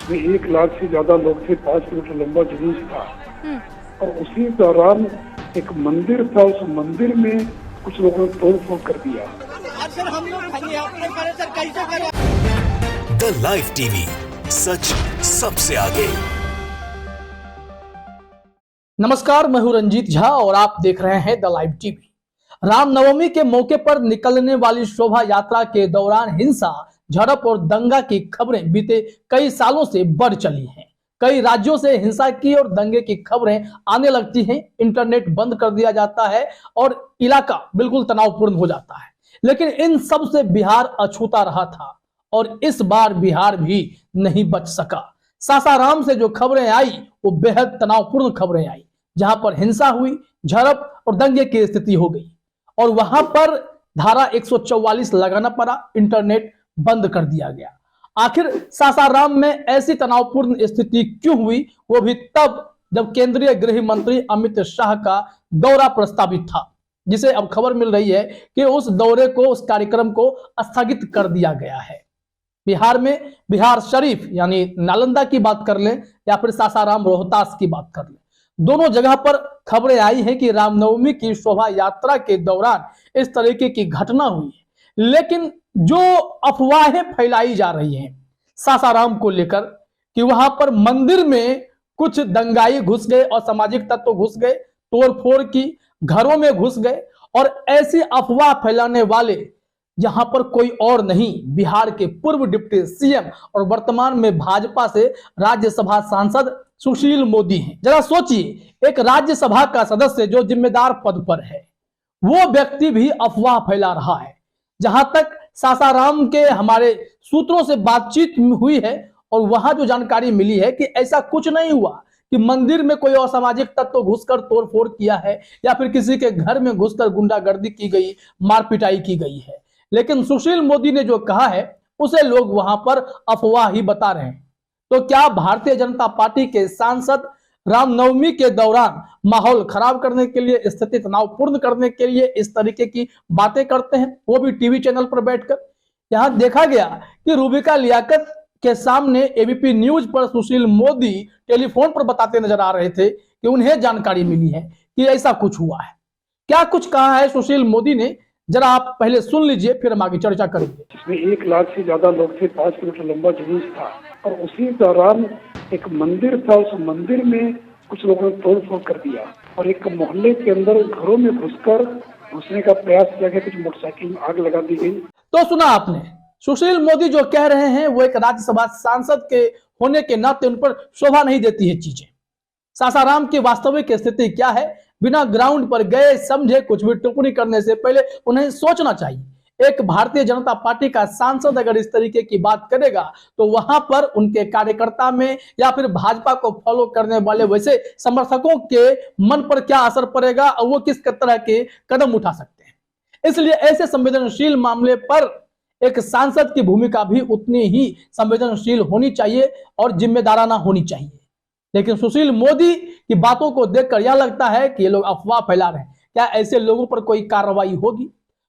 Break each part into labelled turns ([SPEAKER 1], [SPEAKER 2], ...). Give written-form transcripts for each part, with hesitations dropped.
[SPEAKER 1] जिसमें 1 लाख से ज्यादा लोग थे, 5 किलोमीटर लंबा जुलूस था। और उसी दौरान एक मंदिर था, उस मंदिर में कुछ लोगों ने तोड़ फोड़ कर दिया।
[SPEAKER 2] द लाइव टीवी, सच सबसे आगे।
[SPEAKER 3] नमस्कार, मैं हूं रंजीत झा और आप देख रहे हैं द लाइव टीवी। रामनवमी के मौके पर निकलने वाली शोभा यात्रा के दौरान हिंसा, झड़प और दंगा की खबरें बीते कई सालों से बढ़ चली हैं। कई राज्यों से हिंसा की और दंगे की खबरें आने लगती हैं, इंटरनेट बंद कर दिया जाता है और इलाका बिल्कुल तनावपूर्ण हो जाता है। लेकिन इन सब से बिहार अछूता रहा था और इस बार बिहार भी नहीं बच सका। सासाराम से जो खबरें आई वो बेहद तनावपूर्ण खबरें आई, जहां पर हिंसा हुई, झड़प और दंगे की स्थिति हो गई और वहां पर धारा 144 लगाना पड़ा, इंटरनेट बंद कर दिया गया। आखिर सासाराम में ऐसी तनावपूर्ण स्थिति क्यों हुई, वो भी तब जब केंद्रीय गृह मंत्री अमित शाह का दौरा प्रस्तावित था, जिसे अब खबर मिल रही है कि उस दौरे को, उस कार्यक्रम को स्थगित कर दिया गया है। बिहार में बिहार शरीफ यानी नालंदा की बात कर लें या फिर सासाराम रोहतास की बात कर लें, दोनों जगह पर खबरें आई हैं कि रामनवमी की शोभा यात्रा के दौरान इस तरीके की घटना हुई है। लेकिन जो अफवाहें फैलाई जा रही हैं सासाराम को लेकर कि वहां पर मंदिर में कुछ दंगाई घुस गए, असामाजिक तत्व घुस गए, तोड़फोड़ की, घरों में घुस गए, और ऐसी अफवाह फैलाने वाले यहां पर कोई और नहीं, बिहार के पूर्व डिप्टी सीएम और वर्तमान में भाजपा से राज्यसभा सांसद सुशील मोदी हैं। जरा सोचिए, एक राज्यसभा का सदस्य जो जिम्मेदार पद पर है, वो व्यक्ति भी अफवाह फैला रहा है। जहां तक सासाराम के हमारे सूत्रों से बातचीत हुई है और वहां जो जानकारी मिली है कि ऐसा कुछ नहीं हुआ कि मंदिर में कोई असामाजिक तत्व घुसकर तोड़फोड़ किया है या फिर किसी के घर में घुसकर गुंडागर्दी की गई, मारपिटाई की गई है। लेकिन सुशील मोदी ने जो कहा है उसे लोग वहां पर अफवाह ही बता रहे हैं। तो क्या भारतीय जनता पार्टी के सांसद रामनवमी के दौरान माहौल खराब करने के लिए, स्थिति तनावपूर्ण करने के लिए इस तरीके की बातें करते हैं, वो भी टीवी चैनल पर बैठकर? यहां देखा गया कि रूबिका लियाकत के सामने एबीपी न्यूज पर सुशील मोदी टेलीफोन पर बताते नजर आ रहे थे कि उन्हें जानकारी मिली है कि ऐसा कुछ हुआ है। क्या कुछ कहा है सुशील मोदी ने, जरा आप पहले सुन लीजिए, फिर हम आगे चर्चा करेंगे।
[SPEAKER 1] इसमें 1 लाख से ज्यादा लोग थे, 5 किलोमीटर लंबा जुलूस था। और उसी दौरान एक मंदिर था, उस मंदिर में कुछ लोगों ने तोड़ फोड़ कर दिया और एक मोहल्ले के अंदर घरों में घुसने का प्रयास किया गया, कुछ मोटरसाइकिल में आग लगा दी गई।
[SPEAKER 3] तो सुना आपने, सुशील मोदी जो कह रहे हैं वो एक राज्यसभा सांसद के होने के नाते उन पर शोभा नहीं देती है चीजें। सासाराम की वास्तविक स्थिति क्या है, बिना ग्राउंड पर गए समझे कुछ भी टिप्पणी करने से पहले उन्हें सोचना चाहिए। एक भारतीय जनता पार्टी का सांसद अगर इस तरीके की बात करेगा तो वहां पर उनके कार्यकर्ता में या फिर भाजपा को फॉलो करने वाले वैसे समर्थकों के मन पर क्या असर पड़ेगा और वो किस तरह के कदम उठा सकते हैं। इसलिए ऐसे संवेदनशील मामले पर एक सांसद की भूमिका भी उतनी ही संवेदनशील होनी चाहिए और जिम्मेदाराना होनी चाहिए। लेकिन सुशील मोदी की बातों को देखकर यह लगता है कि ये लोग अफवाह फैला रहे हैं। क्या ऐसे लोगों पर कोई कार्रवाई होगी?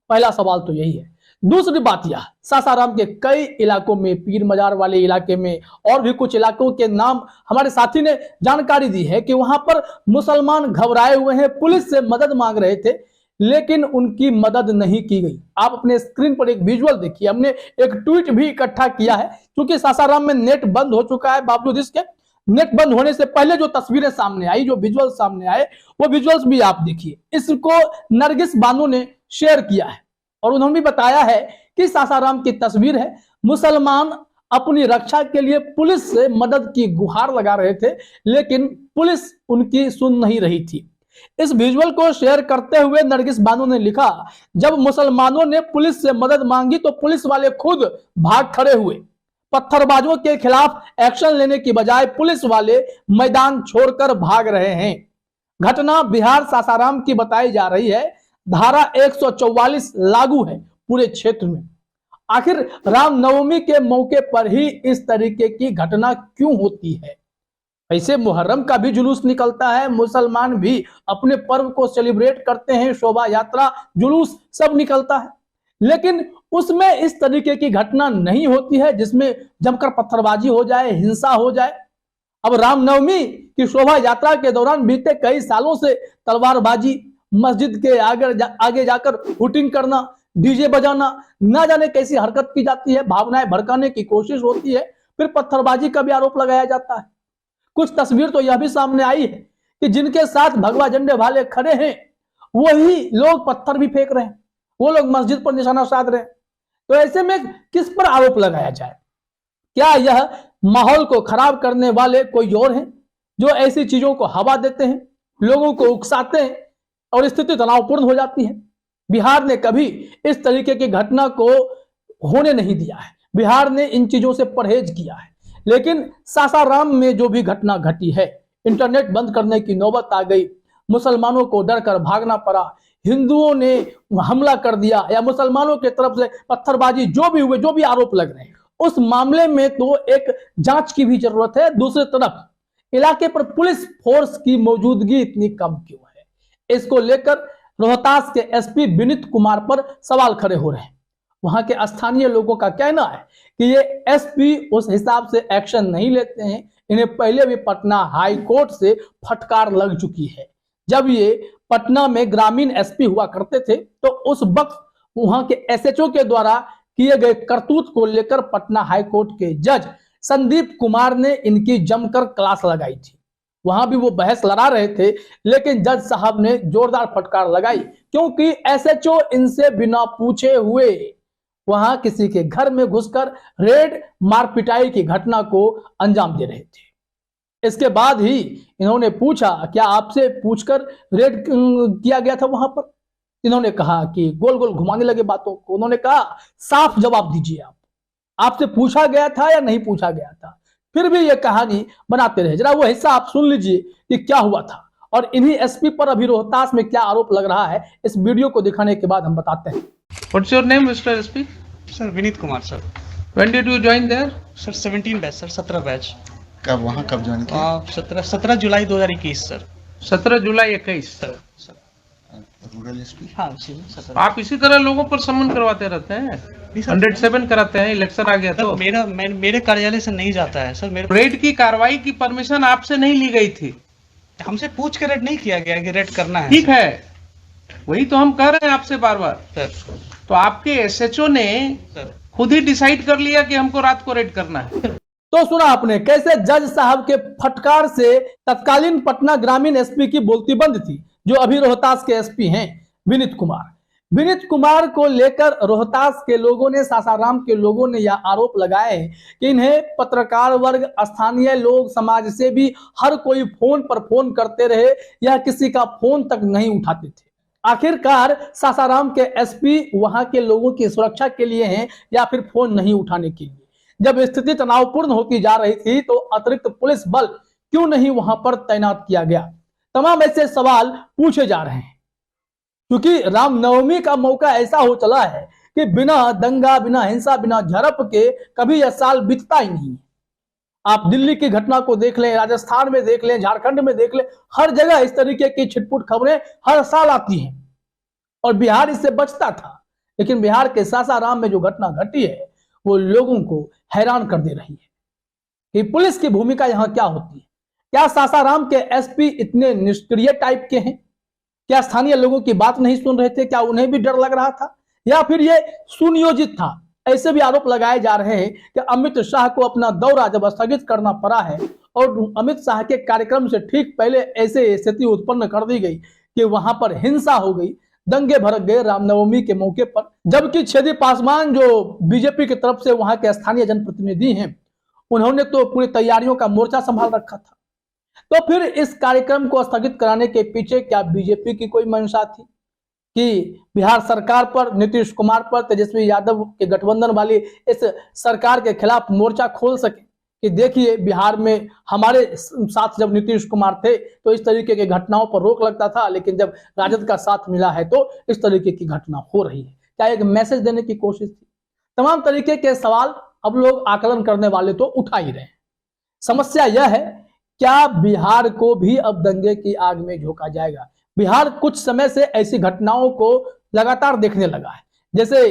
[SPEAKER 3] पहला सवाल तो यही है। दूसरी बात यह, सासाराम के कई इलाकों में, पीर मजार वाले इलाके में और भी कुछ इलाकों के नाम हमारे साथी ने जानकारी दी है कि वहां पर मुसलमान घबराए हुए हैं, पुलिस से मदद मांग रहे थे, लेकिन उनकी मदद नहीं की गई। आप अपने स्क्रीन पर एक विजुअल देखिए, हमने एक ट्वीट भी इकट्ठा किया है क्योंकि सासाराम में नेट बंद हो चुका है। बावजूद इसके नेट बंद होने से पहले जो तस्वीरें सामने आई, जो विजुअल सामने आए, वो विजुअल्स भी आप देखिए। इसको नरगिस बानो ने शेयर किया है और उन्होंने भी बताया है कि सासाराम की तस्वीर है, मुसलमान अपनी रक्षा के लिए पुलिस से मदद की गुहार लगा रहे थे, लेकिन पुलिस उनकी सुन नहीं रही थी। इस विजुअल को शेयर करते हुए नरगिस बानो ने लिखा, जब मुसलमानों ने पुलिस से मदद मांगी तो पुलिस वाले खुद भाग खड़े हुए। पत्थरबाजों के खिलाफ एक्शन लेने की बजाय पुलिस वाले मैदान छोड़कर भाग रहे हैं। घटना बिहार सासाराम की बताई जा रही है। धारा 144 लागू है पूरे क्षेत्र में। आखिर रामनवमी के मौके पर ही इस तरीके की घटना क्यों होती है? ऐसे मुहर्रम का भी जुलूस निकलता है, मुसलमान भी अपने पर्व को सेलिब्रेट करते हैं, शोभा यात्रा, जुलूस सब निकलता है, लेकिन उसमें इस तरीके की घटना नहीं होती है जिसमें जमकर पत्थरबाजी हो जाए, हिंसा हो जाए। अब रामनवमी की शोभा यात्रा के दौरान बीते कई सालों से तलवारबाजी, मस्जिद के आगे जाकर हुटिंग करना, डीजे बजाना, ना जाने कैसी हरकत की जाती है, भावनाएं भड़काने की कोशिश होती है, फिर पत्थरबाजी का भी आरोप लगाया जाता है। कुछ तस्वीर तो यह भी सामने आई है कि जिनके साथ भगवा झंडे वाले खड़े हैं वही लोग पत्थर भी फेंक रहे हैं, वो लोग मस्जिद पर निशाना साध रहे हैं। तो ऐसे में किस पर आरोप लगाया जाए? क्या यह माहौल को खराब करने वाले कोई और हैं जो ऐसी चीजों को हवा देते हैं, लोगों को उकसाते हैं और स्थिति तनावपूर्ण हो जाती है? बिहार ने कभी इस तरीके की घटना को होने नहीं दिया है, बिहार ने इन चीजों से परहेज किया है। लेकिन सासाराम में जो भी घटना घटी है, इंटरनेट बंद करने की नौबत आ गई, मुसलमानों को डर कर भागना पड़ा, हिंदुओं ने हमला कर दिया या मुसलमानों की तरफ से पत्थरबाजी, जो भी हुए, जो भी आरोप लग रहे हैं, उस मामले में तो एक जांच की भी जरूरत है। दूसरी तरफ इलाके पर पुलिस फोर्स की मौजूदगी इतनी कम क्यों है? इसको लेकर रोहतास के एसपी विनीत कुमार पर सवाल खड़े हो रहे हैं। वहां के स्थानीय लोगों का कहना है कि ये एसपी उस हिसाब से एक्शन नहीं लेते हैं। इन्हें पहले भी पटना हाई कोर्ट से फटकार लग चुकी है। जब ये पटना में ग्रामीण एसपी हुआ करते थे तो उस वक्त वहां के एसएचओ के द्वारा किए गए करतूत को लेकर पटना हाई कोर्ट के जज संदीप कुमार ने इनकी जमकर क्लास लगाई थी। वहां भी वो बहस लड़ा रहे थे, लेकिन जज साहब ने जोरदार फटकार लगाई क्योंकि एसएचओ इनसे बिना पूछे हुए वहां किसी के घर में घुसकर रेड मारपिटाई की घटना को अंजाम दे रहे थे। इसके बाद ही इन्होंने पूछा, क्या आपसे पूछकर रेड किया गया था वहां पर? इन्होंने कहा कि गोल गोल घुमाने लगे बातों को। उन्होंने कहा, साफ जवाब दीजिए, आपसे पूछा गया था या नहीं पूछा गया था? फिर भी ये कहानी बनाते रहे। जरा वो हिस्सा आप सुन लीजिए कि क्या हुआ था और इन्हीं एसपी पर अभी रोहतास में क्या आरोप लग रहा है। इस वीडियो को दिखाने के बाद हम बताते हैं।
[SPEAKER 4] What's your name, Mr. SP?
[SPEAKER 5] Sir Vineet Kumar sir.
[SPEAKER 4] When did you join there?
[SPEAKER 5] Sir 17 batch sir, 17 batch.
[SPEAKER 6] कब वहाँ कब ज्वाइन किया?
[SPEAKER 5] 17 जुलाई 2021 सर।
[SPEAKER 4] 17 जुलाई 21
[SPEAKER 5] सर
[SPEAKER 6] रूरल एसपी।
[SPEAKER 5] हाँ सर।
[SPEAKER 4] आप इसी तरह लोगों पर समन करवाते रहते हैं। 107 कराते हैं, इलेक्शन आ गया तो
[SPEAKER 5] मेरे कार्यालय से नहीं जाता है सर। मेरे
[SPEAKER 4] रेड की कार्रवाई की परमिशन आपसे नहीं ली गई थी।
[SPEAKER 5] हमसे पूछ के रेड नहीं किया गया कि रेड करना है।
[SPEAKER 4] ठीक है, वही तो हम कह रहे हैं आपसे बार बार।
[SPEAKER 5] सर
[SPEAKER 4] तो आपके एसएचओ ने खुद ही डिसाइड कर लिया कि हमको रात को रेड करना है।
[SPEAKER 3] तो सुना आपने कैसे जज साहब के फटकार से तत्कालीन पटना ग्रामीण एसपी की बोलती बंद थी, जो अभी रोहतास के एसपी हैं विनीत कुमार। विनीत कुमार को लेकर रोहतास के लोगों ने, सासाराम के लोगों ने यह आरोप लगाए कि इन्हें पत्रकार वर्ग, स्थानीय लोग, समाज से भी हर कोई फोन पर फोन करते रहे, यह किसी का फोन तक नहीं उठाते थे। आखिरकार सासाराम के एसपी वहां के लोगों की सुरक्षा के लिए हैं या फिर फोन नहीं उठाने के लिए? जब स्थिति तनावपूर्ण होती जा रही थी तो अतिरिक्त पुलिस बल क्यों नहीं वहां पर तैनात किया गया? तमाम ऐसे सवाल पूछे जा रहे हैं क्योंकि रामनवमी का मौका ऐसा हो चला है कि बिना दंगा, बिना हिंसा, बिना झड़प के कभी यह साल बीतता ही नहीं। आप दिल्ली की घटना को देख लें, राजस्थान में देख लें, झारखंड में देख लें, हर जगह इस तरीके की छिटपुट खबरें हर साल आती हैं और बिहार इससे बचता था। लेकिन बिहार के सासाराम में जो घटना घटी है वो लोगों को हैरान कर दे रही है कि पुलिस की भूमिका यहां क्या होती है। क्या सासाराम के एसपी इतने निष्क्रिय टाइप के हैं? क्या स्थानीय लोगों की बात नहीं सुन रहे थे? क्या उन्हें भी डर लग रहा था या फिर ये सुनियोजित था? ऐसे भी आरोप लगाए जा रहे हैं कि अमित शाह को अपना दौरा जब स्थगित करना पड़ा है और अमित शाह के कार्यक्रम से ठीक पहले ऐसे स्थिति उत्पन्न कर दी गई कि वहां पर हिंसा हो गई, दंगे भड़क गए रामनवमी के मौके पर, जबकि छेदी पासवान जो बीजेपी की तरफ से वहां के स्थानीय जनप्रतिनिधि हैं, उन्होंने तो पूरी तैयारियों का मोर्चा संभाल रखा था। तो फिर इस कार्यक्रम को स्थगित कराने के पीछे क्या बीजेपी की कोई मंशा थी कि बिहार सरकार पर, नीतीश कुमार पर, तेजस्वी यादव के गठबंधन वाली इस सरकार के खिलाफ मोर्चा खोल सके कि देखिए बिहार में हमारे साथ जब नीतीश कुमार थे तो इस तरीके की घटनाओं पर रोक लगता था, लेकिन जब राजद का साथ मिला है तो इस तरीके की घटना हो रही है? क्या एक मैसेज देने की कोशिश थी? तमाम तरीके के सवाल अब लोग आकलन करने वाले तो उठा ही रहे हैं। समस्या यह है, क्या बिहार को भी अब दंगे की आग में झोंका जाएगा? बिहार कुछ समय से ऐसी घटनाओं को लगातार देखने लगा है। जैसे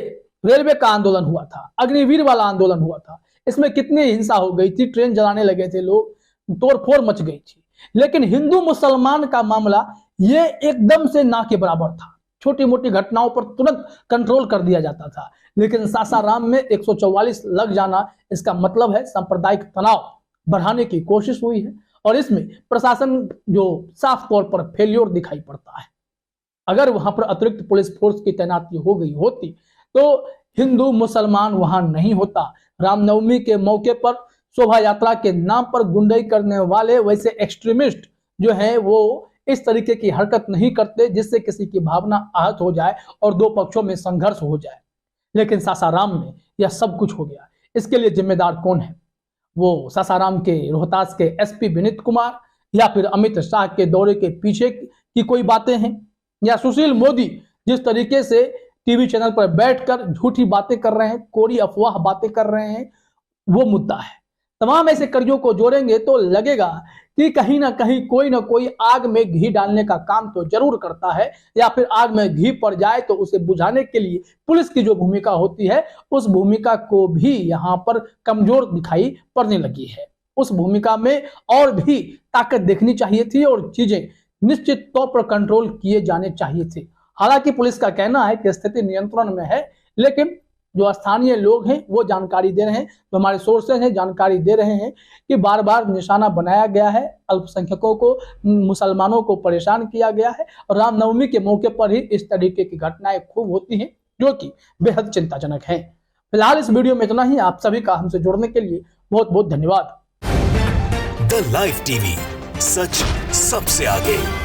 [SPEAKER 3] रेलवे का आंदोलन हुआ था, अग्निवीर वाला आंदोलन हुआ था, इसमें कितनी हिंसा हो गई थी, ट्रेन जलाने लगे थे लोग, तोड़फोड़ मच गई थी। लेकिन हिंदू मुसलमान का मामला ये एकदम से ना के बराबर था, छोटी मोटी घटनाओं पर तुरंत कंट्रोल कर दिया जाता था। लेकिन सासाराम में 144 लग जाना, इसका मतलब है सांप्रदायिक तनाव बढ़ाने की कोशिश हुई है और इसमें प्रशासन जो साफ तौर पर फेल्योर दिखाई पड़ता है। अगर वहां पर अतिरिक्त पुलिस फोर्स की तैनाती हो गई होती तो हिंदू मुसलमान वहां नहीं होता। रामनवमी के मौके पर शोभा यात्रा के नाम पर गुंडाई करने वाले वैसे एक्सट्रीमिस्ट जो हैं वो इस तरीके की हरकत नहीं करते जिससे किसी की भावना आहत हो जाए और दो पक्षों में संघर्ष हो जाए। लेकिन सासाराम में यह सब कुछ हो गया। इसके लिए जिम्मेदार कौन है? वो सासाराम के रोहतास के एसपी विनीत कुमार, या फिर अमित शाह के दौरे के पीछे की कोई बातें हैं, या सुशील मोदी जिस तरीके से टीवी चैनल पर बैठकर झूठी बातें कर रहे हैं, कोरी अफवाह बातें कर रहे हैं, वो मुद्दा है। तमाम ऐसे कड़ियों को जोड़ेंगे तो लगेगा कि कहीं ना कहीं कोई ना कोई आग में घी डालने का काम तो जरूर करता है, या फिर आग में घी पड़ जाए तो उसे बुझाने के लिए पुलिस की जो भूमिका होती है उस भूमिका को भी यहाँ पर कमजोर दिखाई पड़ने लगी है। उस भूमिका में और भी ताकत देखनी चाहिए थी और चीजें निश्चित तौर पर कंट्रोल किए जाने चाहिए थे। हालांकि पुलिस का कहना है कि स्थिति नियंत्रण में है, लेकिन जो स्थानीय लोग हैं वो जानकारी दे रहे हैं, जो हमारे सोर्सेज हैं जानकारी दे रहे हैं कि बार बार निशाना बनाया गया है, अल्पसंख्यकों को, मुसलमानों को परेशान किया गया है और रामनवमी के मौके पर ही इस तरीके की घटनाएं खूब होती हैं जो कि बेहद चिंताजनक हैं। फिलहाल इस वीडियो में इतना ही। आप सभी का हमसे जुड़ने के लिए बहुत बहुत धन्यवाद।
[SPEAKER 2] द लाइव टीवी, सच सबसे आगे।